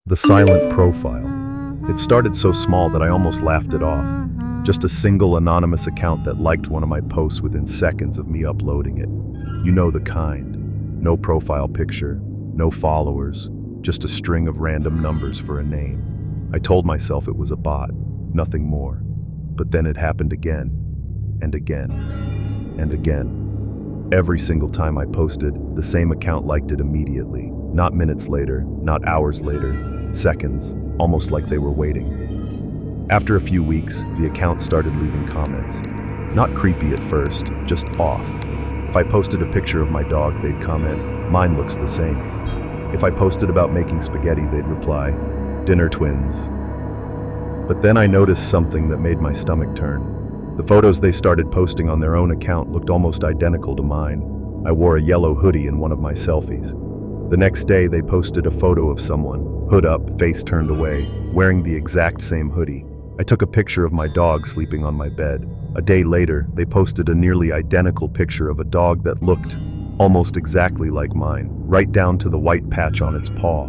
The silent profile. It started so small that I almost laughed it off. Just a single anonymous account that liked one of my posts within seconds of me uploading it. You know the kind. No profile picture, no followers, just a string of random numbers for a name. I told myself it was a bot, nothing more. But then it happened again, and again, and again. Every single time I posted, the same account liked it immediately. Not minutes later, not hours later, seconds, almost like they were waiting. After a few weeks, the account started leaving comments. Not creepy at first, just off. If I posted a picture of my dog, they'd comment, "Mine looks the same." If I posted about making spaghetti, they'd reply, "Dinner twins." But then I noticed something that made my stomach turn. The photos they started posting on their own account looked almost identical to mine. I wore a yellow hoodie in one of my selfies. The next day, they posted a photo of someone, hood up, face turned away, wearing the exact same hoodie. I took a picture of my dog sleeping on my bed. A day later, they posted a nearly identical picture of a dog that looked almost exactly like mine, right down to the white patch on its paw.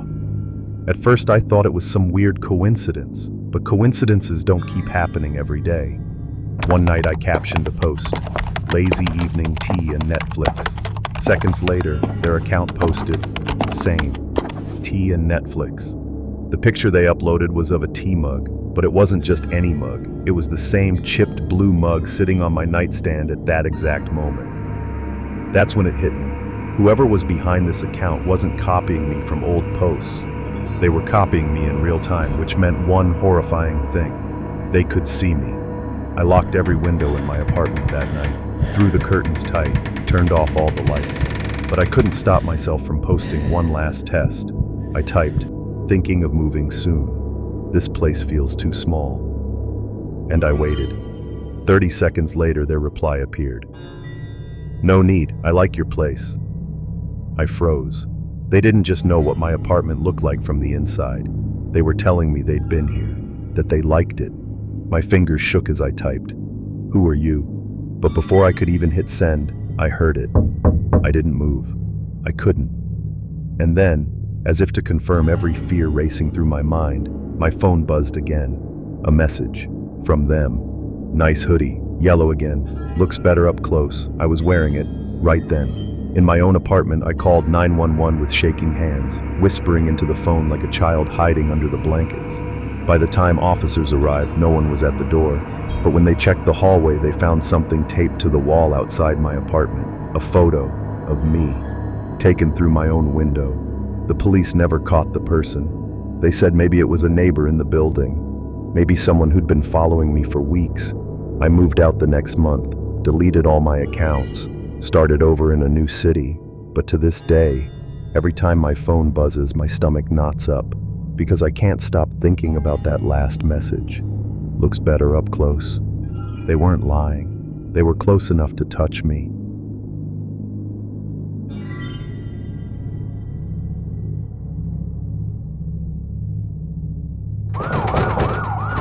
At first, I thought it was some weird coincidence, but coincidences don't keep happening every day. One night I captioned a post, "Lazy evening tea and Netflix." Seconds later, their account posted, "Same, tea and Netflix." The picture they uploaded was of a tea mug, but it wasn't just any mug. It was the same chipped blue mug sitting on my nightstand at that exact moment. That's when it hit me. Whoever was behind this account wasn't copying me from old posts. They were copying me in real time, which meant one horrifying thing. They could see me. I locked every window in my apartment that night, drew the curtains tight, turned off all the lights. But I couldn't stop myself from posting one last test. I typed, "Thinking of moving soon. This place feels too small." And I waited. 30 seconds later, their reply appeared. "No need, I like your place." I froze. They didn't just know what my apartment looked like from the inside. They were telling me they'd been here, that they liked it. My fingers shook as I typed, "Who are you?" But before I could even hit send, I heard it. I didn't move. I couldn't. And then, as if to confirm every fear racing through my mind, my phone buzzed again. A message. From them. "Nice hoodie. Yellow again. Looks better up close." I was wearing it, right then. In my own apartment, I called 911 with shaking hands, whispering into the phone like a child hiding under the blankets. By the time officers arrived, no one was at the door. But when they checked the hallway, they found something taped to the wall outside my apartment. A photo of me, taken through my own window. The police never caught the person. They said maybe it was a neighbor in the building. Maybe someone who'd been following me for weeks. I moved out the next month, deleted all my accounts, started over in a new city. But to this day, every time my phone buzzes, my stomach knots up, because I can't stop thinking about that last message. Looks better up close. They weren't lying. They were close enough to touch me.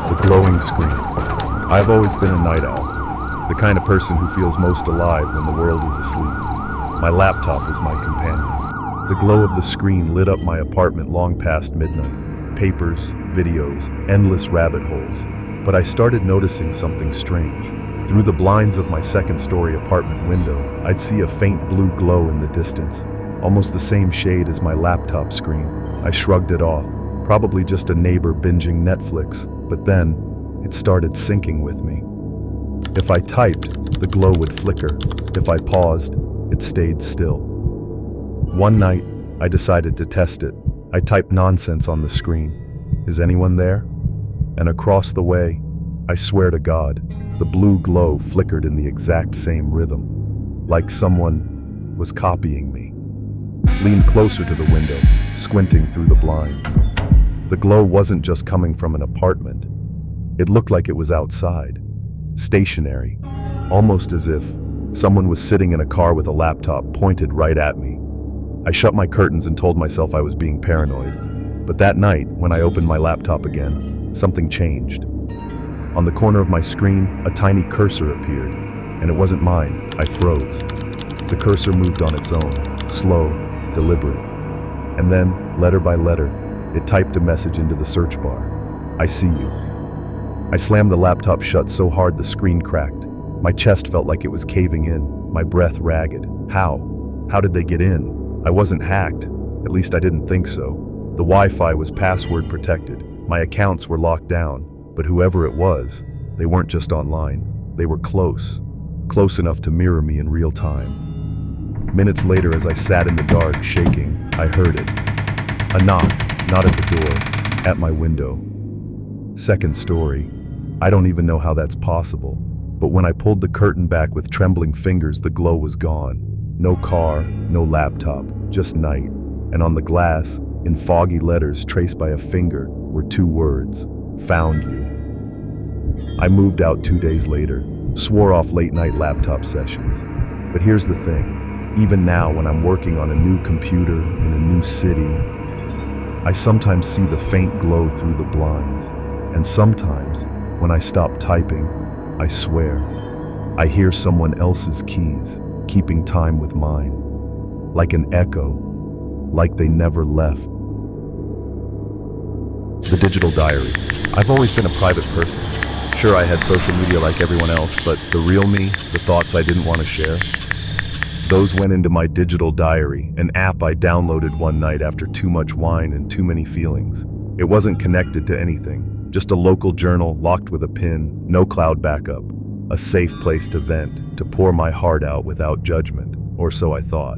The glowing screen. I've always been a night owl, the kind of person who feels most alive when the world is asleep. My laptop was my companion. The glow of the screen lit up my apartment long past midnight. Papers, videos, endless rabbit holes. But I started noticing something strange. Through the blinds of my second-story apartment window, I'd see a faint blue glow in the distance, almost the same shade as my laptop screen. I shrugged it off, probably just a neighbor binging Netflix, but then it started syncing with me. If I typed, the glow would flicker. If I paused, it stayed still. One night, I decided to test it. I typed nonsense on the screen. "Is anyone there?" And across the way, I swear to God, the blue glow flickered in the exact same rhythm, like someone was copying me. Leaned closer to the window, squinting through the blinds. The glow wasn't just coming from an apartment. It looked like it was outside, stationary, almost as if someone was sitting in a car with a laptop pointed right at me. I shut my curtains and told myself I was being paranoid. But that night, when I opened my laptop again, something changed. On the corner of my screen, a tiny cursor appeared, and it wasn't mine. I froze. The cursor moved on its own, slow, deliberate. And then, letter by letter, It typed a message into the search bar. I see you. I slammed the laptop shut so hard the screen cracked. My chest felt like it was caving in, my breath ragged. How? How did they get in? I wasn't hacked. At least I didn't think so. The Wi-Fi was password protected. My accounts were locked down. But whoever it was, they weren't just online. They were close enough to mirror me in real time. Minutes later, as I sat in the dark, shaking, I heard it. A knock, not at the door, at my window. Second story. I don't even know how that's possible. But when I pulled the curtain back with trembling fingers, the glow was gone. No car, no laptop, just night. And on the glass, in foggy letters traced by a finger, were 2 words: found you. I moved out 2 days later, swore off late-night laptop sessions. But here's the thing, even now when I'm working on a new computer in a new city, I sometimes see the faint glow through the blinds. And sometimes, when I stop typing, I swear, I hear someone else's keys, keeping time with mine. Like an echo, like they never left. The digital diary. I've always been a private person. Sure, I had social media like everyone else, but the real me, the thoughts I didn't want to share, those went into my digital diary, an app I downloaded one night after too much wine and too many feelings. It wasn't connected to anything, just a local journal locked with a pin, no cloud backup, a safe place to vent, to pour my heart out without judgment, or so I thought.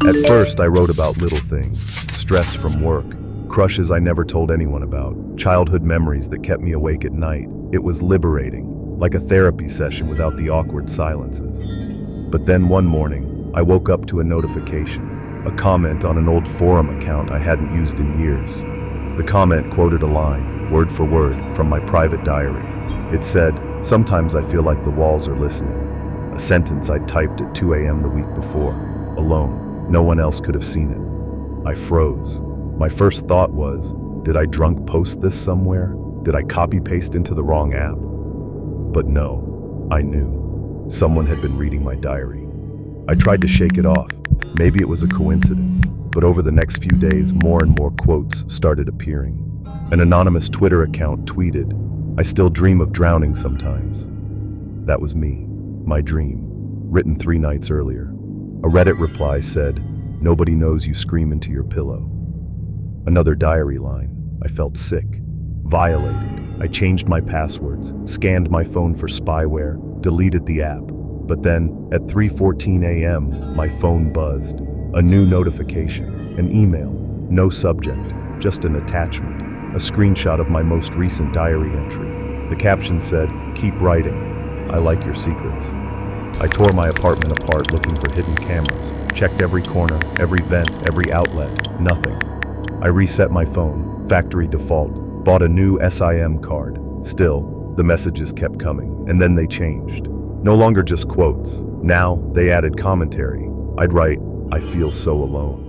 At first, I wrote about little things, stress from work, crushes I never told anyone about, childhood memories that kept me awake at night. It was liberating, like a therapy session without the awkward silences. But then one morning, I woke up to a notification, a comment on an old forum account I hadn't used in years. The comment quoted a line, word for word, from my private diary. It said, "Sometimes I feel like the walls are listening." A sentence I typed at 2 a.m. the week before, alone. No one else could have seen it. I froze. My first thought was, did I drunk post this somewhere? Did I copy paste into the wrong app? But no, I knew. Someone had been reading my diary. I tried to shake it off. Maybe it was a coincidence. But over the next few days, more and more quotes started appearing. An anonymous Twitter account tweeted, "I still dream of drowning sometimes." That was me, my dream, written 3 nights earlier. A Reddit reply said, "Nobody knows you scream into your pillow." Another diary line. I felt sick, violated. I changed my passwords, scanned my phone for spyware, deleted the app. But then, at 3:14 a.m., my phone buzzed. A new notification, an email, no subject, just an attachment, a screenshot of my most recent diary entry. The caption said, "Keep writing. I like your secrets." I tore my apartment apart looking for hidden cameras, checked every corner, every vent, every outlet, nothing. I reset my phone, factory default, bought a new SIM card. Still, the messages kept coming, and then they changed. No longer just quotes. Now, they added commentary. I'd write, "I feel so alone."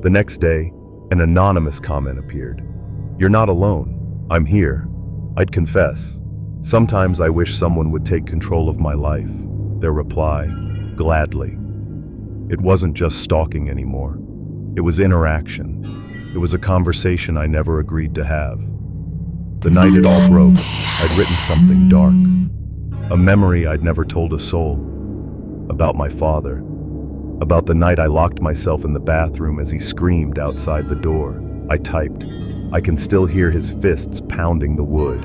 The next day, an anonymous comment appeared. "You're not alone. I'm here." I'd confess. Sometimes I wish someone would take control of my life. Their reply, "Gladly." It wasn't just stalking anymore. It was interaction. It was a conversation I never agreed to have. The night it all broke, I'd written something dark. A memory I'd never told a soul. About my father. About the night I locked myself in the bathroom as he screamed outside the door. I typed. I can still hear his fists pounding the wood.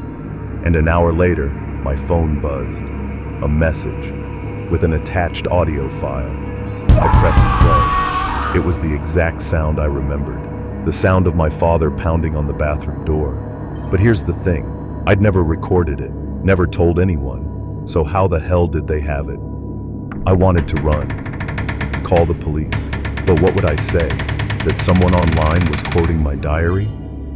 And an hour later, my phone buzzed. A message. With an attached audio file. I pressed play. It was the exact sound I remembered. The sound of my father pounding on the bathroom door. But here's the thing. I'd never recorded it. Never told anyone. So how the hell did they have it? I wanted to run. Call the police. But what would I say? That someone online was quoting my diary?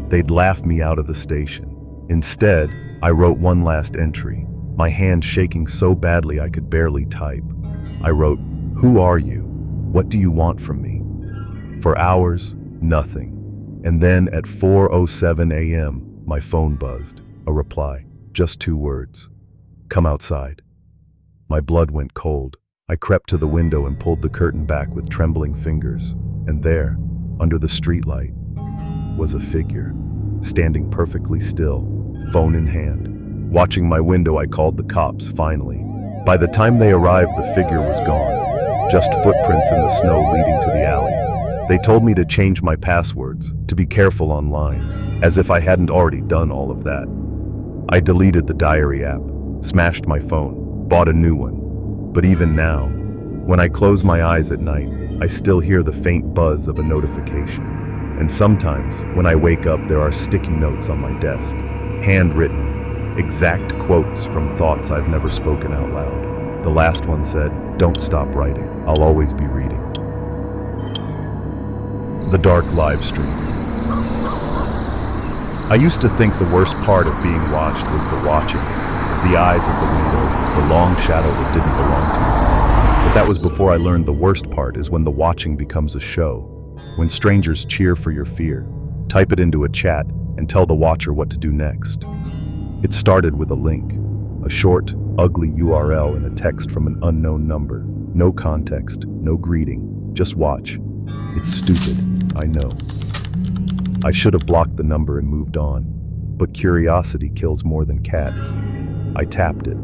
They'd laugh me out of the station. Instead, I wrote one last entry, my hand shaking so badly I could barely type. I wrote, "Who are you? What do you want from me?" For hours, nothing. And then at 4:07 a.m., my phone buzzed. A reply, just 2 words. "Come outside." My blood went cold. I crept to the window and pulled the curtain back with trembling fingers. And there, under the streetlight, was a figure, standing perfectly still, phone in hand. Watching my window, I called the cops, finally. By the time they arrived, the figure was gone, just footprints in the snow leading to the alley. They told me to change my passwords, to be careful online, as if I hadn't already done all of that. I deleted the diary app, smashed my phone, bought a new one. But even now, when I close my eyes at night, I still hear the faint buzz of a notification. And sometimes, when I wake up, there are sticky notes on my desk, handwritten, exact quotes from thoughts I've never spoken out loud. The last one said, "Don't stop writing, I'll always be reading." The dark live stream. I used to think the worst part of being watched was the watching, the eyes at the window, the long shadow that didn't belong to me. But that was before I learned the worst part is when the watching becomes a show, when strangers cheer for your fear, type it into a chat, and tell the watcher what to do next. It started with a link, a short, ugly URL in a text from an unknown number. No context, no greeting, just watch. It's stupid, I know. I should have blocked the number and moved on, but curiosity kills more than cats. I tapped it.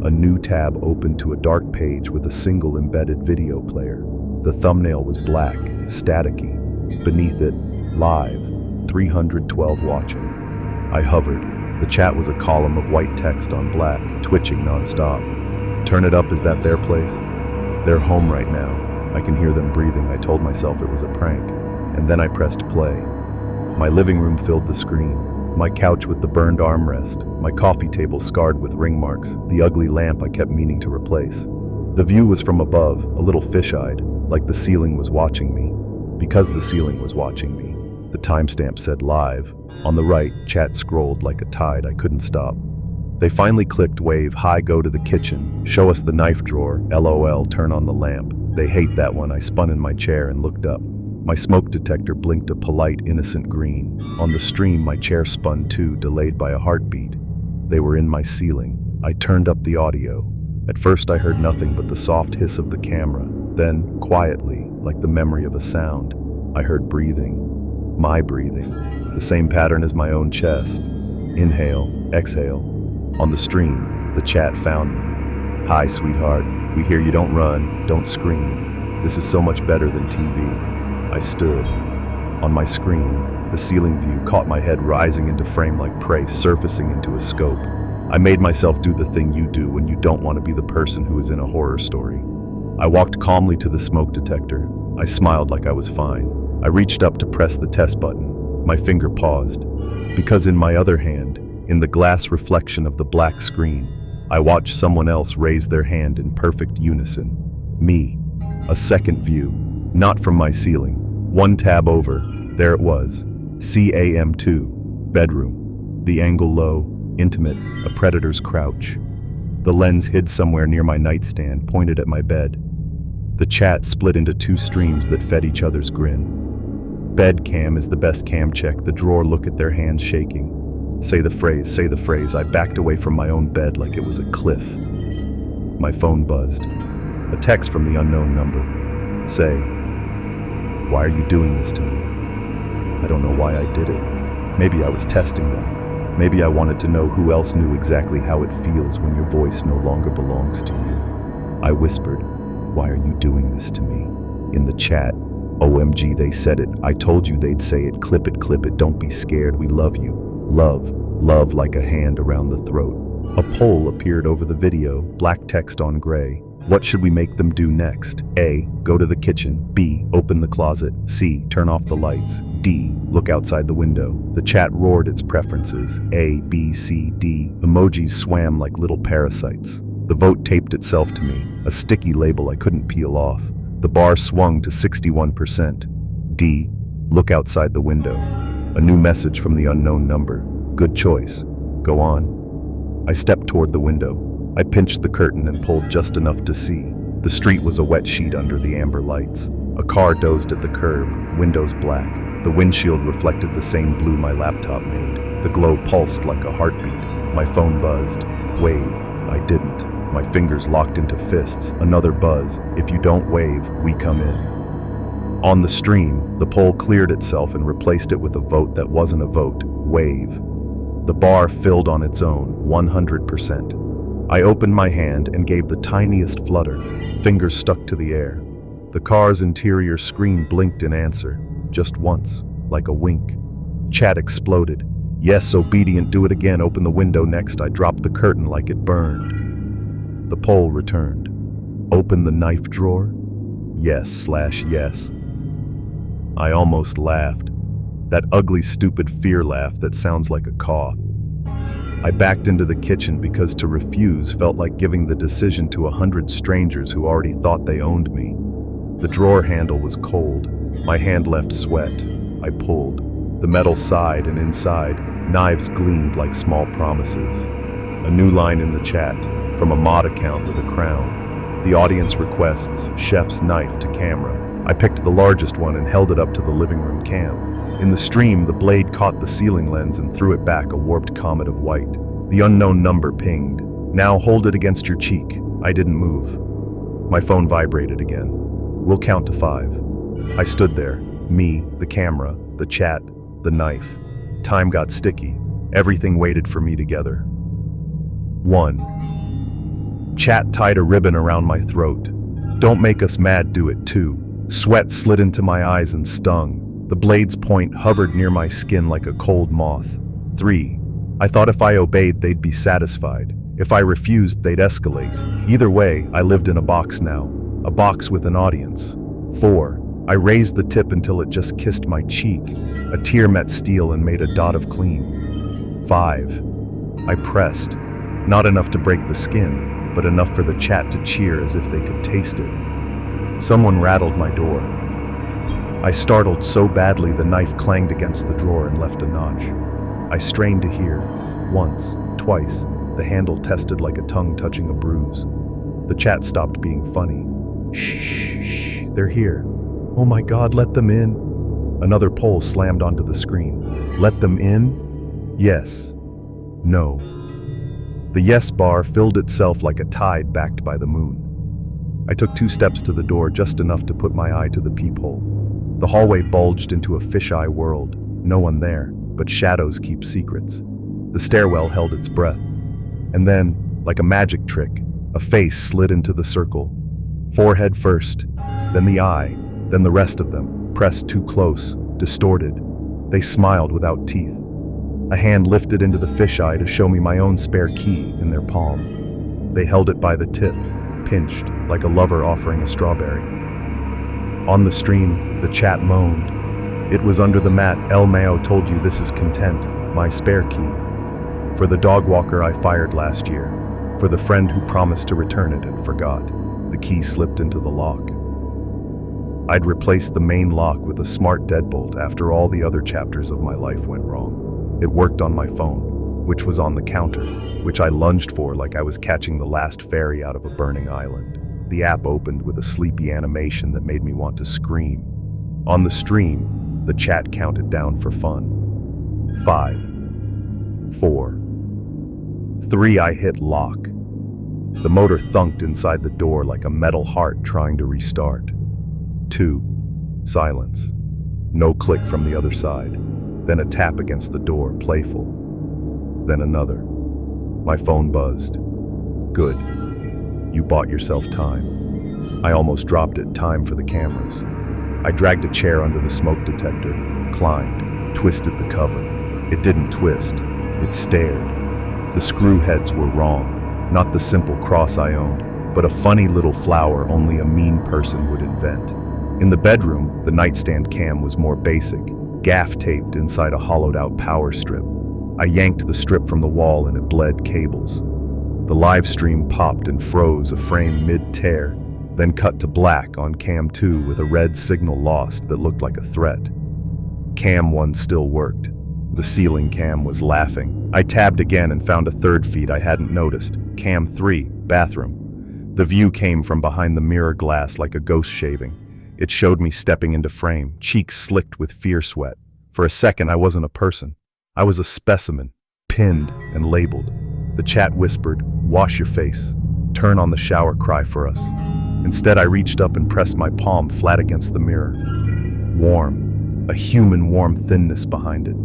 A new tab opened to a dark page with a single embedded video player. The thumbnail was black, staticky. Beneath it, live, 312 watching. I hovered. The chat was a column of white text on black, twitching nonstop. Turn it up, is that their place? They're home right now. I can hear them breathing. I told myself it was a prank, and then I pressed play. My living room filled the screen. My couch with the burned armrest, my coffee table scarred with ring marks, the ugly lamp I kept meaning to replace. The view was from above, a little fish-eyed, like the ceiling was watching me. Because the ceiling was watching me. The timestamp said live. On the right, chat scrolled like a tide. I couldn't stop. They finally clicked wave, hi, go to the kitchen, show us the knife drawer, LOL, turn on the lamp. They hate that one. I spun in my chair and looked up. My smoke detector blinked a polite, innocent green. On the stream, my chair spun too, delayed by a heartbeat. They were in my ceiling. I turned up the audio. At first I heard nothing but the soft hiss of the camera. Then, quietly, like the memory of a sound, I heard breathing. My breathing. The same pattern as my own chest. Inhale, exhale. On the stream, the chat found me. Hi, sweetheart. We hear you, don't run, don't scream. This is so much better than TV. I stood. On my screen, the ceiling view caught my head rising into frame like prey surfacing into a scope. I made myself do the thing you do when you don't want to be the person who is in a horror story. I walked calmly to the smoke detector. I smiled like I was fine. I reached up to press the test button. My finger paused. Because in my other hand, in the glass reflection of the black screen, I watched someone else raise their hand in perfect unison. Me. A second view. Not from my ceiling. One tab over. There it was. CAM2. Bedroom. The angle low, intimate, a predator's crouch. The lens hid somewhere near my nightstand, pointed at my bed. The chat split into two streams that fed each other's grin. Bed cam is the best cam check. The drawer look at their hands shaking. Say the phrase, say the phrase. I backed away from my own bed like it was a cliff. My phone buzzed. A text from the unknown number. Say, why are you doing this to me? I don't know why I did it. Maybe I was testing them. Maybe I wanted to know who else knew exactly how it feels when your voice no longer belongs to you. I whispered, why are you doing this to me? In the chat, OMG, they said it. I told you they'd say it. Clip it, don't be scared. We love you. Love, love like a hand around the throat. A poll appeared over the video, black text on gray. What should we make them do next? A, go to the kitchen. B, open the closet. C, turn off the lights. D, look outside the window. The chat roared its preferences. A, B, C, D. Emojis swam like little parasites. The vote taped itself to me, a sticky label I couldn't peel off. The bar swung to 61%. D, look outside the window. A new message from the unknown number. Good choice. Go on. I stepped toward the window. I pinched the curtain and pulled just enough to see. The street was a wet sheet under the amber lights. A car dozed at the curb, windows black. The windshield reflected the same blue my laptop made. The glow pulsed like a heartbeat. My phone buzzed. Wave. I didn't. My fingers locked into fists. Another buzz. If you don't wave, we come in. On the stream, the poll cleared itself and replaced it with a vote that wasn't a vote. Wave. The bar filled on its own, 100%. I opened my hand and gave the tiniest flutter, fingers stuck to the air. The car's interior screen blinked in answer, just once, like a wink. Chat exploded. Yes, obedient, do it again, open the window next. I dropped the curtain like it burned. The poll returned. Open the knife drawer? Yes/yes. I almost laughed. That ugly, stupid fear laugh that sounds like a cough. I backed into the kitchen because to refuse felt like giving the decision to 100 strangers who already thought they owned me. The drawer handle was cold. My hand left sweat. I pulled. The metal sighed, and inside, knives gleamed like small promises. A new line in the chat, from a mod account with a crown. The audience requests chef's knife to camera. I picked the largest one and held it up to the living room cam. In the stream, the blade caught the ceiling lens and threw it back, a warped comet of white. The unknown number pinged. Now hold it against your cheek. I didn't move. My phone vibrated again. We'll count to 5. I stood there. Me, the camera, the chat, the knife. Time got sticky. Everything waited for me together. 1. Chat tied a ribbon around my throat. Don't make us mad, do it too. Sweat slid into my eyes and stung. The blade's point hovered near my skin like a cold moth. 3. I thought if I obeyed, they'd be satisfied. If I refused, they'd escalate. Either way, I lived in a box now. A box with an audience. 4. I raised the tip until it just kissed my cheek. A tear met steel and made a dot of clean. 5. I pressed. Not enough to break the skin, but enough for the chat to cheer as if they could taste it. Someone rattled my door. I startled so badly the knife clanged against the drawer and left a notch. I strained to hear. Once, twice, the handle tested like a tongue touching a bruise. The chat stopped being funny. Shh, they're here. Oh my God, let them in. Another poll slammed onto the screen. Let them in? Yes. No. The yes bar filled itself like a tide backed by the moon. I took 2 steps to the door, just enough to put my eye to the peephole. The hallway bulged into a fisheye world. No one there, but shadows keep secrets. The stairwell held its breath. And then, like a magic trick, a face slid into the circle. Forehead first, then the eye, then the rest of them, pressed too close, distorted. They smiled without teeth. A hand lifted into the fisheye to show me my own spare key in their palm. They held it by the tip, pinched, like a lover offering a strawberry. On the stream, the chat moaned. It was under the mat. El Mayo told you this is content, my spare key. For the dog walker I fired last year. For the friend who promised to return it and forgot. The key slipped into the lock. I'd replaced the main lock with a smart deadbolt after all the other chapters of my life went wrong. It worked on my phone, which was on the counter, which I lunged for like I was catching the last ferry out of a burning island. The app opened with a sleepy animation that made me want to scream. On the stream, the chat counted down for fun. 5, 4, 3. I hit lock. The motor thunked inside the door like a metal heart trying to restart. 2. Silence. No click from the other side. Then a tap against the door, playful. Then another. My phone buzzed. Good. You bought yourself time. I almost dropped it. Time for the cameras. I dragged a chair under the smoke detector, climbed, twisted the cover. It didn't twist. It stared. The screw heads were wrong. Not the simple cross I owned, but a funny little flower only a mean person would invent. In the bedroom, the nightstand cam was more basic, gaff-taped inside a hollowed-out power strip. I yanked the strip from the wall and it bled cables. The live stream popped and froze, a frame mid-tear, then cut to black on cam 2 with a red signal lost that looked like a threat. Cam 1 still worked. The ceiling cam was laughing. I tabbed again and found a third feed I hadn't noticed. Cam 3, bathroom. The view came from behind the mirror glass like a ghost shaving. It showed me stepping into frame, cheeks slicked with fear sweat. For a second, I wasn't a person. I was a specimen, pinned and labeled. The chat whispered, "Wash your face. Turn on the shower, cry for us." Instead, I reached up and pressed my palm flat against the mirror. Warm, a human warm thinness behind it.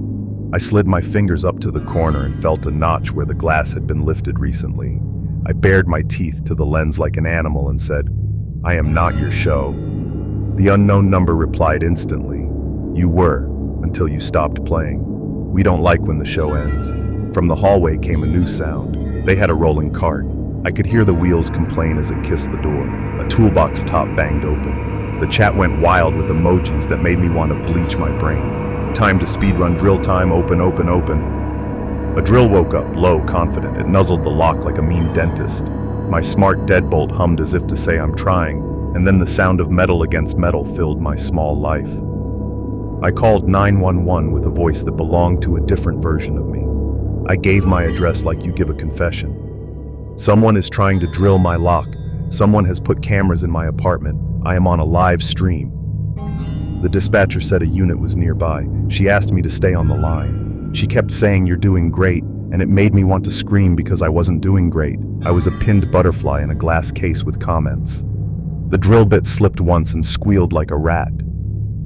I slid my fingers up to the corner and felt a notch where the glass had been lifted recently. I bared my teeth to the lens like an animal and said, "I am not your show." The unknown number replied instantly, "You were, until you stopped playing. We don't like when the show ends." From the hallway came a new sound. They had a rolling cart. I could hear the wheels complain as it kissed the door. A toolbox top banged open. The chat went wild with emojis that made me want to bleach my brain. Time to speedrun drill time, open, open, open. A drill woke up, low, confident. It nuzzled the lock like a mean dentist. My smart deadbolt hummed as if to say I'm trying, and then the sound of metal against metal filled my small life. I called 911 with a voice that belonged to a different version of me. I gave my address like you give a confession. Someone is trying to drill my lock. Someone has put cameras in my apartment. I am on a live stream. The dispatcher said a unit was nearby. She asked me to stay on the line. She kept saying, "You're doing great," and it made me want to scream because I wasn't doing great. I was a pinned butterfly in a glass case with comments. The drill bit slipped once and squealed like a rat.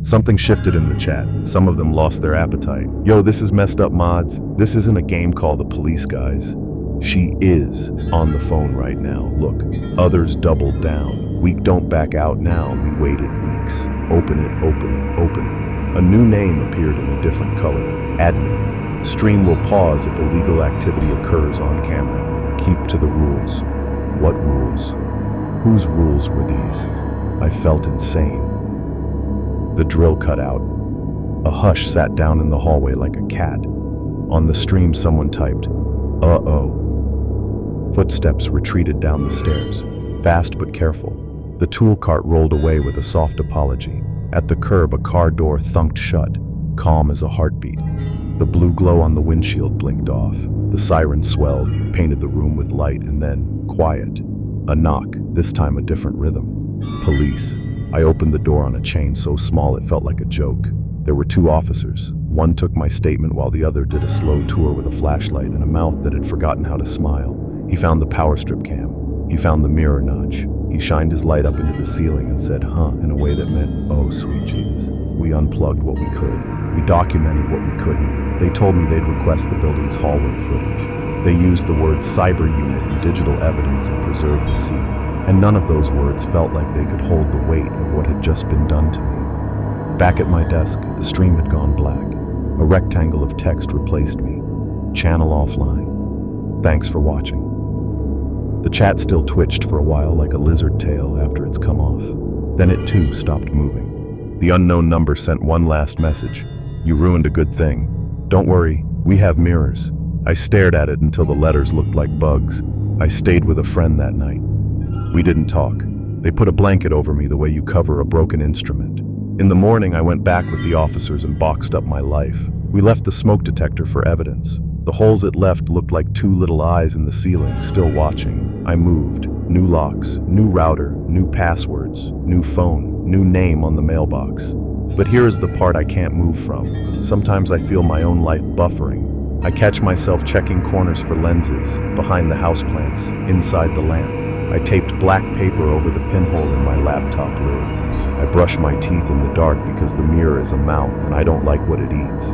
Something shifted in the chat. Some of them lost their appetite. "Yo, this is messed up, mods. This isn't a game called The Police, guys. She is on the phone right now. Look." Others doubled down. "We don't back out now. We waited weeks. Open it, open it, open it." A new name appeared in a different color. Admin. Stream will pause if illegal activity occurs on camera. Keep to the rules. What rules? Whose rules were these? I felt insane. The drill cut out. A hush sat down in the hallway like a cat. On the stream, someone typed, "Uh-oh." Footsteps retreated down the stairs, fast but careful. The tool cart rolled away with a soft apology. At the curb, a car door thunked shut, calm as a heartbeat. The blue glow on the windshield blinked off. The siren swelled, painted the room with light, and then quiet. A knock, this time a different rhythm. Police. I opened the door on a chain so small it felt like a joke. There were two officers. One took my statement while the other did a slow tour with a flashlight and a mouth that had forgotten how to smile. He found the power strip cam. He found the mirror notch. He shined his light up into the ceiling and said, "Huh," in a way that meant, "Oh, sweet Jesus." We unplugged what we could. We documented what we couldn't. They told me they'd request the building's hallway footage. They used the word cyber unit and digital evidence and preserved the scene. And none of those words felt like they could hold the weight of what had just been done to me. Back at my desk, the stream had gone black. A rectangle of text replaced me. Channel offline. Thanks for watching. The chat still twitched for a while like a lizard tail after it's come off. Then it too stopped moving. The unknown number sent one last message. "You ruined a good thing. Don't worry, we have mirrors." I stared at it until the letters looked like bugs. I stayed with a friend that night. We didn't talk. They put a blanket over me the way you cover a broken instrument. In the morning, I went back with the officers and boxed up my life. We left the smoke detector for evidence. The holes it left looked like two little eyes in the ceiling, still watching. I moved. New locks, new router, new passwords, new phone, new name on the mailbox. But here is the part I can't move from. Sometimes I feel my own life buffering. I catch myself checking corners for lenses, behind the houseplants, inside the lamp. I taped black paper over the pinhole in my laptop lid. I brush my teeth in the dark because the mirror is a mouth and I don't like what it eats.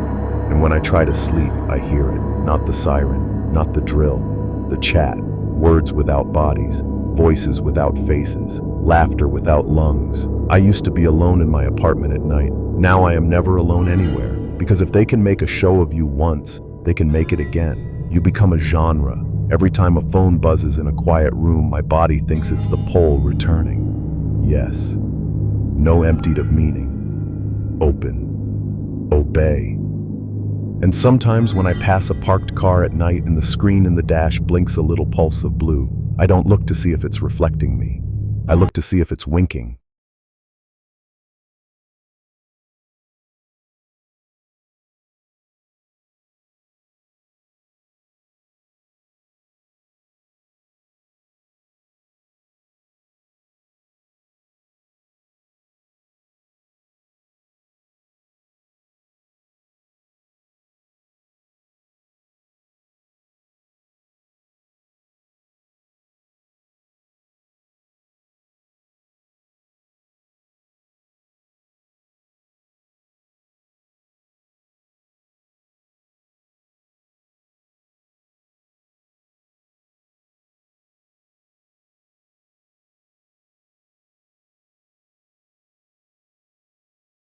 And when I try to sleep, I hear it. Not the siren, not the drill, the chat. Words without bodies, voices without faces, laughter without lungs. I used to be alone in my apartment at night. Now I am never alone anywhere. Because if they can make a show of you once, they can make it again. You become a genre. Every time a phone buzzes in a quiet room, my body thinks it's the pole returning. Yes. No emptied of meaning. Open. Obey. And sometimes when I pass a parked car at night and the screen in the dash blinks a little pulse of blue, I don't look to see if it's reflecting me. I look to see if it's winking.